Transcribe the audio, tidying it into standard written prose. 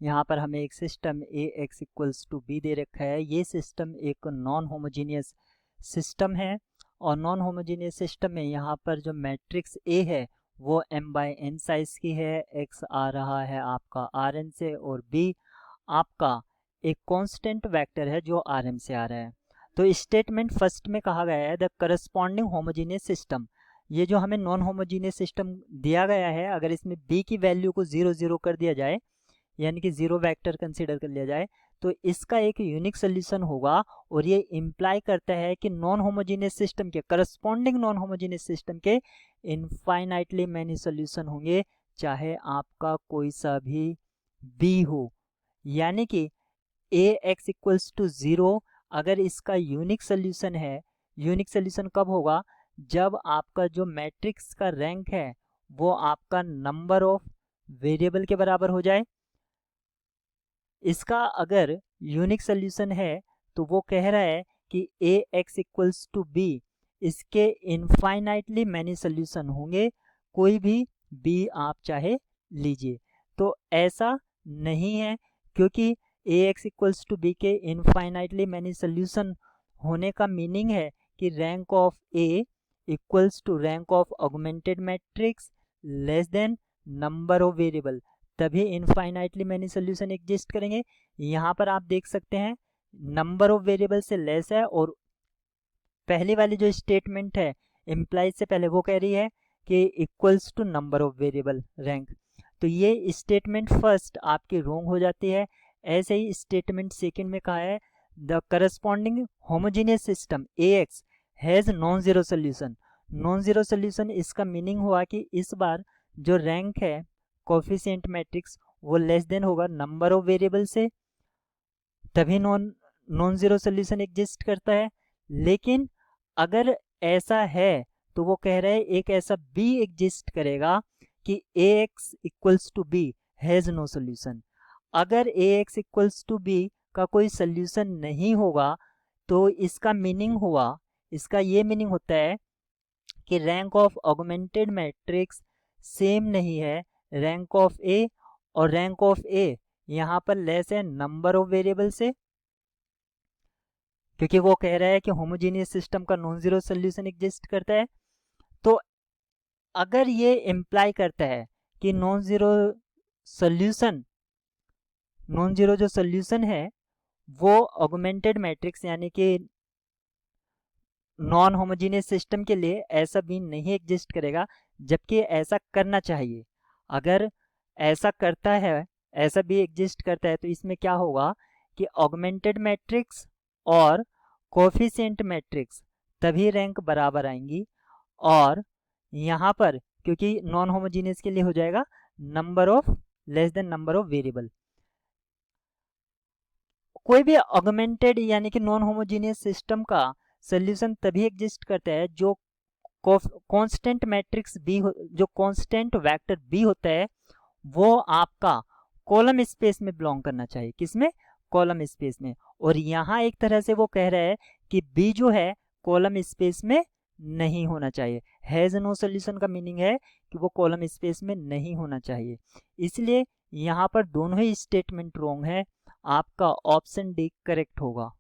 यहाँ पर हमें एक system A X equals to B दे रखा है। ये सिस्टम एक नॉन होमोजीनियस सिस्टम है और नॉन होमोजीनियस सिस्टम में यहाँ पर जो मैट्रिक्स ए है वो m/n साइज की है, x आ रहा है आपका Rn से और b आपका एक कांस्टेंट वेक्टर है जो Rm से आ रहा है। तो स्टेटमेंट फर्स्ट में कहा गया है द करस्पॉन्डिंग होमोजीनियस सिस्टम। ये जो हमें नॉन होमोजीनियस सिस्टम दिया गया है, अगर इसमें b की वैल्यू को 0 0 कर दिया जाए, यानी कि जीरो वेक्टर कंसीडर कर लिया जाए, तो इसका एक यूनिक सोल्यूशन होगा। और ये इम्प्लाई करता है कि नॉन होमोजीनियस सिस्टम के करस्पॉन्डिंग नॉन होमोजीनियस सिस्टम के इनफाइनाइटली मैनी सोल्यूशन होंगे, चाहे आपका कोई सा भी बी हो। यानी कि ए एक्स इक्वल्स टू 0 अगर इसका यूनिक सोल्यूशन है, यूनिक सोल्यूशन कब होगा? जब आपका जो मैट्रिक्स का रैंक है वो आपका नंबर ऑफ वेरिएबल के बराबर हो जाए। इसका अगर यूनिक सोल्यूशन है तो वो कह रहा है कि A X equals to B, इसके इनफाइनाइटली मैनी सोल्यूशन होंगे, कोई भी बी आप चाहे लीजिए। तो ऐसा नहीं है, क्योंकि A X equals to B के इनफाइनाइटली मैनी सोल्यूशन होने का मीनिंग है कि rank of A equals to rank of augmented matrix less than number of variable, तभी इनफाइनाइटली मैनी सोल्यूशन एग्जिस्ट करेंगे। यहाँ पर आप देख सकते हैं नंबर ऑफ वेरिएबल से लेस है, और पहली वाली जो स्टेटमेंट है इम्प्लाइज से पहले वो कह रही है कि equals to number of variable rank. तो ये स्टेटमेंट फर्स्ट आपकी रॉन्ग हो जाती है। ऐसे ही स्टेटमेंट सेकंड में कहा है the corresponding homogeneous system A x has non zero solution. Non zero solution इसका मीनिंग हुआ कि इस बार जो रैंक है कोफिशिएंट मैट्रिक्स वो लेस देन होगा नंबर ऑफ वेरिएबल से, तभी नॉन जीरो सोल्यूशन एग्जिस्ट करता है। लेकिन अगर ऐसा है तो वो कह रहे हैं एक ऐसा बी एग्जिस्ट करेगा कि A X equals to B has no solution. अगर A X equals to B का कोई सोल्यूशन नहीं होगा तो इसका मीनिंग हुआ, इसका ये मीनिंग होता है कि rank of augmented matrix same नहीं है रैंक ऑफ ए, और रैंक ऑफ ए यहाँ पर लेस है नंबर ऑफ वेरिएबल से, क्योंकि वो कह रहा है कि होमोजीनियस सिस्टम का नॉन जीरो सोल्यूशन एग्जिस्ट करता है। तो अगर ये इम्प्लाई करता है कि नॉन जीरो जो सोल्यूशन है वो ऑगमेंटेड मैट्रिक्स यानी कि नॉन होमोजीनियस सिस्टम के लिए ऐसा भी नहीं एग्जिस्ट करेगा, जबकि ऐसा करना चाहिए। अगर ऐसा करता है, ऐसा भी एग्जिस्ट करता है, तो इसमें क्या होगा कि ऑगमेंटेड मैट्रिक्स और कोफिशिएंट मैट्रिक्स तभी रैंक बराबर आएंगी। और यहाँ पर क्योंकि नॉन होमोजीनियस के लिए हो जाएगा number of less than number of variable. कोई भी ऑगमेंटेड यानी कि नॉन होमोजीनियस सिस्टम का सोल्यूशन तभी एग्जिस्ट करता है जो कांस्टेंट मैट्रिक्स बी, जो कांस्टेंट वेक्टर बी होता है वो आपका कॉलम स्पेस में बिलोंग करना चाहिए। किसमें? कॉलम स्पेस में। और यहाँ एक तरह से वो कह रहे हैं कि बी जो है कॉलम स्पेस में नहीं होना चाहिए। हैज नो सोल्यूशन का मीनिंग है कि वो कॉलम स्पेस में नहीं होना चाहिए। इसलिए यहाँ पर दोनों ही स्टेटमेंट रॉन्ग है, आपका ऑप्शन डी करेक्ट होगा।